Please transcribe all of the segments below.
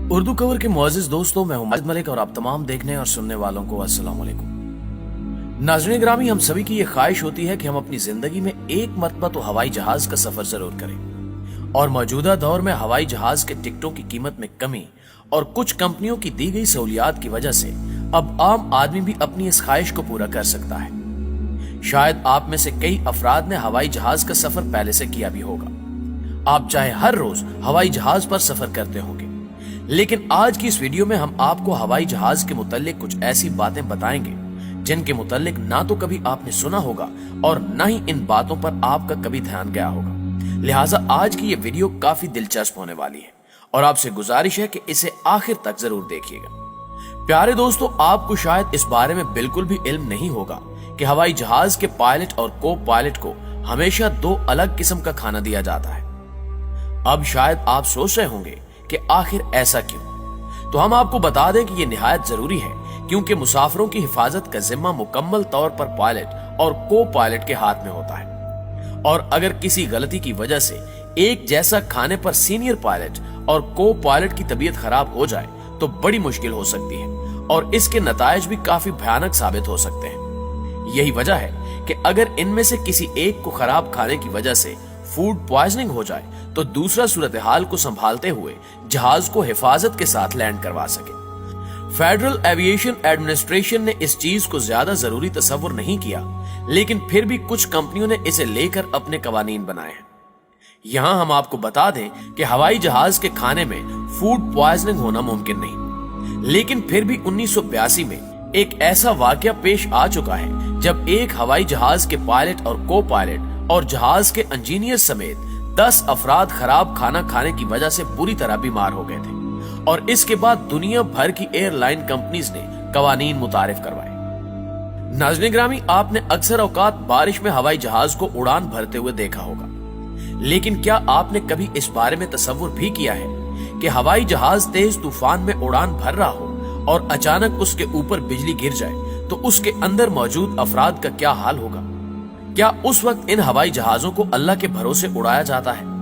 Urdu cover के मुअज़्ज़िज़ दोस्तों, मैं हूं माजिद मलिक और आप तमाम देखने और सुनने वालों को अस्सलाम वालेकुम। नाज़रीन ग्रामी, हम सभी की ये ख्वाहिश होती है कि हम अपनी जिंदगी में एक मरतबा तो हवाई जहाज का सफर जरूर करें। और मौजूदा दौर में हवाई जहाज के टिकटों की कीमत में कमी और कुछ कंपनियों की दी गई सहूलियात की वजह से अब आम आदमी भी अपनी इस ख्वाहिश को पूरा कर सकता है। शायद आप में से कई अफराद ने हवाई जहाज का सफर पहले से किया भी होगा। आप चाहे हर रोज हवाई जहाज पर सफर करते होंगे, लेकिन आज की इस वीडियो में हम आपको हवाई जहाज के मुताल्लिक कुछ ऐसी बातें बताएंगे जिनके मुताल्लिक ना तो कभी आपने सुना होगा और ना ही इन बातों पर आपका कभी ध्यान गया होगा। लिहाजा आज की ये वीडियो काफी दिलचस्प होने वाली है और आपसे गुजारिश है कि इसे आखिर तक जरूर देखिएगा। प्यारे दोस्तों, आपको शायद इस बारे में बिल्कुल भी इल्म नहीं होगा कि हवाई जहाज के पायलट और को पायलट को हमेशा दो अलग किस्म का खाना दिया जाता है। अब शायद आप सोच रहे होंगे कि आखिर ऐसा क्यों? तो हम आपको बता दें कि यह निहायत जरूरी है, क्योंकि मुसाफिरों की हिफाजत का जिम्मा मुकम्मल तौर पर पायलट और को पायलट के हाथ में होता है। और अगर किसी गलती की वजह से एक जैसा खाने पर सीनियर पायलट और को पायलट की तबीयत खराब हो जाए तो बड़ी मुश्किल हो सकती है और इसके नतायज भी काफी भयानक साबित हो सकते हैं। यही वजह है कि अगर इनमें से किसी एक को खराब खाने की वजह से फूड पॉइजनिंग हो जाए तो दूसरा सूरत हाल को संभालते हुए जहाज को हिफाजत के साथ लैंड करवा सके। फेडरल एविएशन एडमिनिस्ट्रेशन ने इस चीज को ज्यादा जरूरी तस्वुर नहीं किया, लेकिन फिर भी कुछ कंपनियों ने इसे लेकर अपने कवानीन बनाए हैं। यहाँ हम आपको बता दें कि हवाई जहाज के खाने में फूड पॉइजनिंग होना मुमकिन नहीं, लेकिन फिर भी 1982 में एक ऐसा वाकया पेश आ चुका है जब एक हवाई जहाज के पायलट और को पायलट और जहाज के इंजीनियर समेत 10 अफराद खराब खाना खाने की वजह से बुरी तरह बीमार हो गए थे और इसके बाद दुनिया भर की एयरलाइन कंपनीज ने कवानीन मुतारिफ करवाए। नाज़रीन ग्रामी, आपने अक्सर औकात बारिश में हवाई जहाज को उड़ान भरते हुए देखा होगा, लेकिन क्या आपने कभी इस बारे में तसव्वुर भी किया है कि हवाई जहाज तेज तूफान में उड़ान भर रहा हो और अचानक उसके ऊपर बिजली गिर जाए तो उसके अंदर मौजूद अफराद का क्या हाल होगा? क्या उस वक्त इन हवाई जहाजों को अल्लाह के भरोसे उड़ाया जाता है?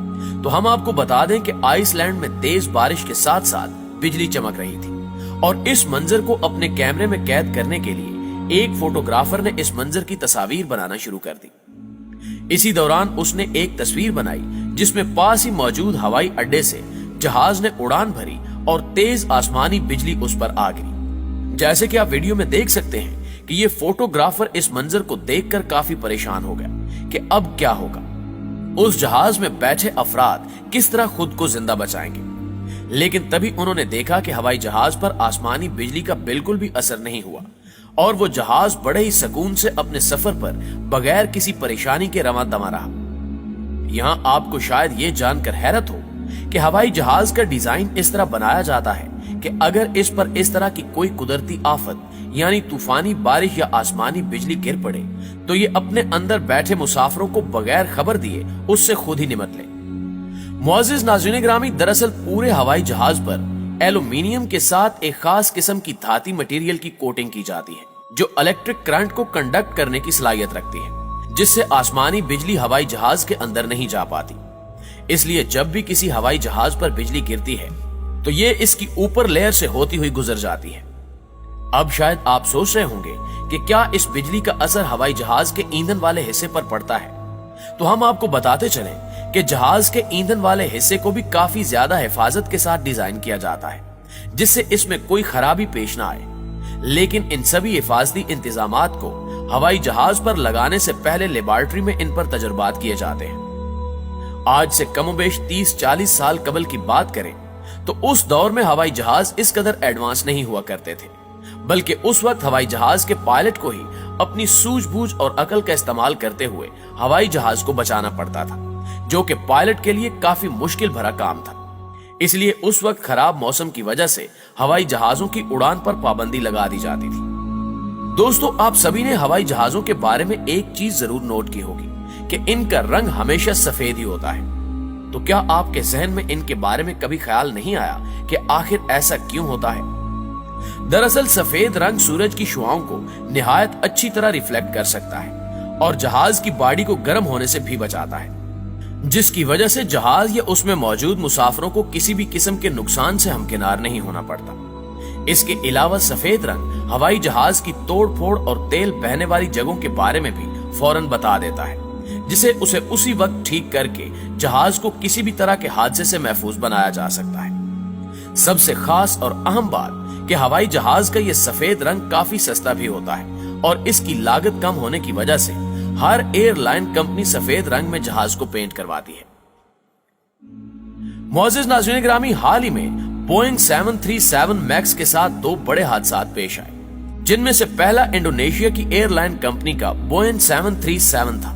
तो हम आपको बता दें कि आइसलैंड में तेज बारिश के साथ साथ बिजली चमक रही थी और इस मंजर को अपने कैमरे में कैद करने के लिए एक फोटोग्राफर ने इस मंजर की तस्वीर बनाना शुरू कर दी। इसी दौरान उसने एक तस्वीर बनाई जिसमें पास ही मौजूद हवाई अड्डे से जहाज ने उड़ान भरी और तेज आसमानी बिजली उस पर आ गिरी। जैसे कि आप वीडियो में देख सकते हैं कि ये फोटोग्राफर इस मंजर को देखकर काफी परेशान हो गया कि अब क्या होगा, उस जहाज में बैठे अफराद किस तरह खुद को जिंदा बचाएंगे। लेकिन तभी उन्होंने देखा कि हवाई जहाज पर आसमानी बिजली का बिल्कुल भी असर नहीं हुआ और वो जहाज बड़े ही सुकून से अपने सफर पर बगैर किसी परेशानी के रवा दमा रहा। यहाँ आपको शायद ये जानकर हैरत हो कि हवाई जहाज का डिजाइन इस तरह बनाया जाता है कि अगर इस पर इस तरह की कोई कुदरती आफत यानी तूफानी बारिश या आसमानी बिजली गिर पड़े तो ये अपने अंदर बैठे मुसाफिरों को बगैर खबर दिए उससे खुद ही निमट ले। मुअज़्ज़िज़ नाज़रीन ग्रामी, दरअसल पूरे हवाई जहाज पर एल्यूमीनियम के साथ एक खास किस्म की धाती मटेरियल की कोटिंग की जाती है जो इलेक्ट्रिक करंट को कंडक्ट करने की सलाहियत रखती है, जिससे आसमानी बिजली हवाई जहाज के अंदर नहीं जा पाती। इसलिए जब भी किसी हवाई जहाज पर बिजली गिरती है तो ये इसकी ऊपर लेयर से होती हुई गुजर जाती है। अब शायद आप सोच रहे होंगे कि क्या इस बिजली का असर हवाई जहाज के ईंधन वाले हिस्से पर पड़ता है? तो हम आपको बताते चलें कि जहाज के ईंधन वाले हिस्से को भी काफी ज्यादा हिफाजत के साथ डिजाइन किया जाता है जिससे इसमें कोई खराबी पेश ना आए। लेकिन इन सभी हिफाजती इंतजामात को हवाई जहाज पर लगाने से पहले लेबोरेटरी में इन पर तजुर्बात किए जाते हैं। आज से कमोबेश 30-40 साल कबल की बात करें तो उस दौर में हवाई जहाज इस कदर एडवांस नहीं हुआ करते थे, बल्कि उस वक्त हवाई जहाज के पायलट को ही अपनी सूझबूझ और अकल का इस्तेमाल करते हुए हवाई जहाज को बचाना पड़ता था, जो कि पायलट के लिए काफी मुश्किल भरा काम था। इसलिए उस वक्त खराब मौसम की वजह से हवाई जहाजों की उड़ान पर पाबंदी लगा दी जाती थी। दोस्तों, आप सभी ने हवाई जहाजों के बारे में एक चीज जरूर नोट की होगी कि इनका रंग हमेशा सफेद ही होता है। तो क्या आपके जहन में इनके बारे में कभी ख्याल नहीं आया कि आखिर ऐसा क्यों होता है? दरअसल सफेद रंग सूरज की शुआओं को निहायत अच्छी तरह रिफ्लेक्ट कर सकता है और जहाज की बॉडी को गर्म होने से भी बचाता है। जिसकी वजह से जहाज या उसमें मौजूद मुसाफिरों को किसी भी किस्म के नुकसान से हमकिनार नहीं होना पड़ता। इसके अलावा सफेद रंग हवाई जहाज की तोड़ फोड़ और तेल बहने वाली जगहों के बारे में भी फौरन बता देता है, जिसे उसे उसी वक्त ठीक करके जहाज को किसी भी तरह के हादसे से महफूज बनाया जा सकता है। सबसे खास और अहम बात कि हवाई जहाज का यह सफेद रंग काफी सस्ता भी होता है और इसकी लागत कम होने की वजह से हर एयरलाइन कंपनी सफेद रंग में जहाज को पेंट करवाती है। मोअज़्ज़िज़ नाज़रीन ग्रामी, हाल ही में बोइंग 737 मैक्स के साथ दो बड़े हादसात पेश आए, जिनमें से पहला इंडोनेशिया की एयरलाइन कंपनी का बोइंग 737 था,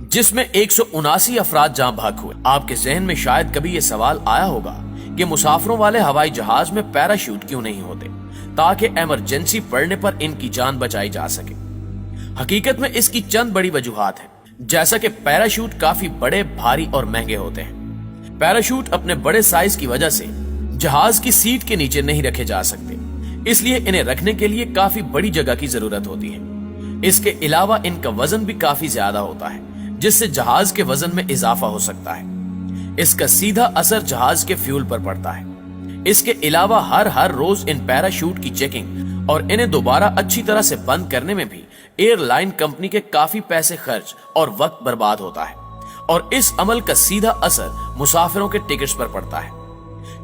जिसमें 179 अफराद जान भाग हुए। आपके जहन में शायद कभी यह सवाल आया होगा कि मुसाफिरों वाले हवाई जहाज में पैराशूट क्यों नहीं होते ताकि इमरजेंसी पड़ने पर इनकी जान बचाई जा सके। हकीकत में इसकी चंद बड़ी वजूहात हैं, जैसा कि पैराशूट काफी बड़े, भारी और महंगे होते हैं। पैराशूट अपने बड़े साइज की वजह से जहाज की सीट के नीचे नहीं रखे जा सकते, इसलिए इन्हें रखने के लिए काफी बड़ी जगह की जरूरत होती है। इसके अलावा इनका वजन भी काफी ज्यादा होता है, जिससे जहाज के वजन में इजाफा हो सकता है। इसका सीधा असर जहाज के फ्यूल पर पड़ता है। इसके अलावा हर रोज इन पैराशूट की चेकिंग और इन्हें दोबारा अच्छी तरह से बंद करने में भी एयरलाइन कंपनी के काफी पैसे खर्च और वक्त बर्बाद होता है, और इस अमल का सीधा असर मुसाफिरों के टिकट्स पर पड़ता है,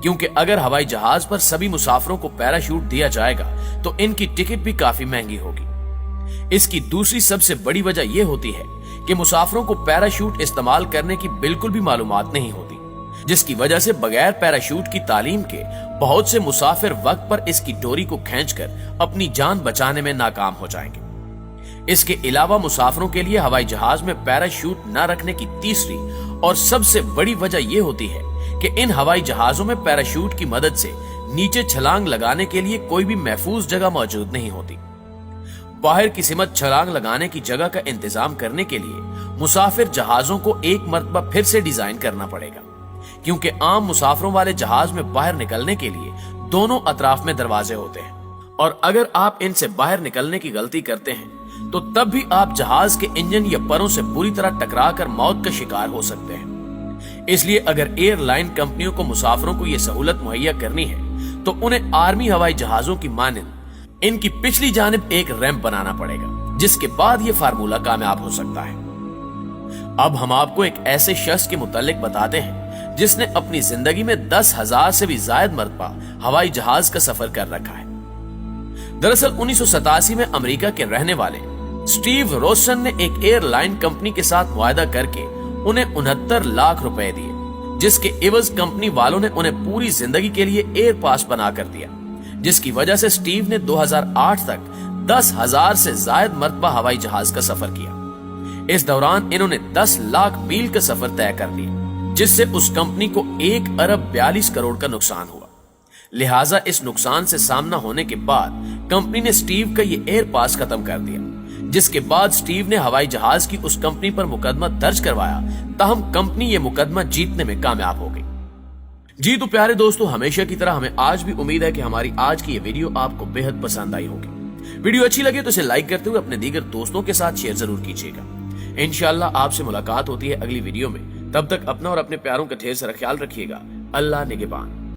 क्योंकि अगर हवाई जहाज पर सभी मुसाफिरों को पैराशूट दिया जाएगा तो इनकी टिकट भी काफी महंगी होगी। इसकी दूसरी सबसे बड़ी वजह यह होती है कि मुसाफिरों को पैराशूट इस्तेमाल करने की बिल्कुल भी मालूमात नहीं होती, जिसकी वजह से बगैर पैराशूट की तालीम के बहुत से मुसाफिर वक्त पर इसकी डोरी को खींचकर अपनी जान बचाने में नाकाम हो जाएंगे। इसके अलावा मुसाफिरों के लिए हवाई जहाज में पैराशूट न रखने की तीसरी और सबसे बड़ी वजह यह होती है कि इन हवाई जहाजों में पैराशूट की मदद से नीचे छलांग लगाने के लिए कोई भी महफूज जगह मौजूद नहीं होती। बाहर की सिमत छलांग लगाने की जगह का इंतजाम करने के लिए मुसाफिर जहाजों को एक मर्तबा फिर से डिजाइन करना पड़ेगा, क्योंकि आम मुसाफिरों वाले जहाज में बाहर निकलने के लिए दोनों अतराफ में दरवाजे होते हैं, और अगर आप इनसे बाहर निकलने की गलती करते हैं तो तब भी आप जहाज के इंजन या परों से बुरी तरह टकरा कर मौत का शिकार हो सकते हैं। इसलिए अगर एयरलाइन कंपनियों को मुसाफिरों को यह सहूलत मुहैया करनी है तो उन्हें आर्मी हवाई जहाजों की मानिंद इनकी पिछली जानिब एक रैंप बनाना पड़ेगा, जिसके बाद यह फार्मूला कामयाब हो सकता है। अब हम आपको एक ऐसे शख्स के मुतालिक बताते हैं जिसने अपनी जिंदगी में 10,000 से भी ज्यादा मरतबा हवाई जहाज का सफर कर रखा है। दरअसल 1987 में अमेरिका के रहने वाले स्टीव रोसन ने एक एयरलाइन कंपनी के साथ मुआहदा करके उन्हें 69 लाख रुपए दिए, जिसके एवज कंपनी वालों ने उन्हें पूरी जिंदगी के लिए एयर पास बना कर दिया, जिसकी वजह से स्टीव ने 2008 तक 10,000 से ज्यादा मरतबा हवाई जहाज का सफर किया। इस दौरान इन्होंने 10 लाख मील का सफर तय कर लिया, जिससे उस कंपनी को 1 अरब 42 करोड़ का नुकसान हुआ। लिहाजा इस नुकसान से सामना होने के बाद कंपनी ने स्टीव का ये एयर पास खत्म कर दिया, जिसके बाद स्टीव ने हवाई जहाज की उस कंपनी पर मुकदमा दर्ज करवाया, ताहम कंपनी ये मुकदमा जीतने में कामयाब हो गई। जी तो प्यारे दोस्तों, हमेशा की तरह हमें आज भी उम्मीद है कि हमारी आज की ये वीडियो आपको बेहद पसंद आई होगी। वीडियो अच्छी लगे तो इसे लाइक करते हुए अपने दीगर दोस्तों के साथ शेयर जरूर कीजिएगा। इंशाल्लाह आपसे मुलाकात होती है अगली वीडियो में। तब तक अपना और अपने प्यारों का ढेर सारा ख्याल रखिएगा। अल्लाह निगहबान।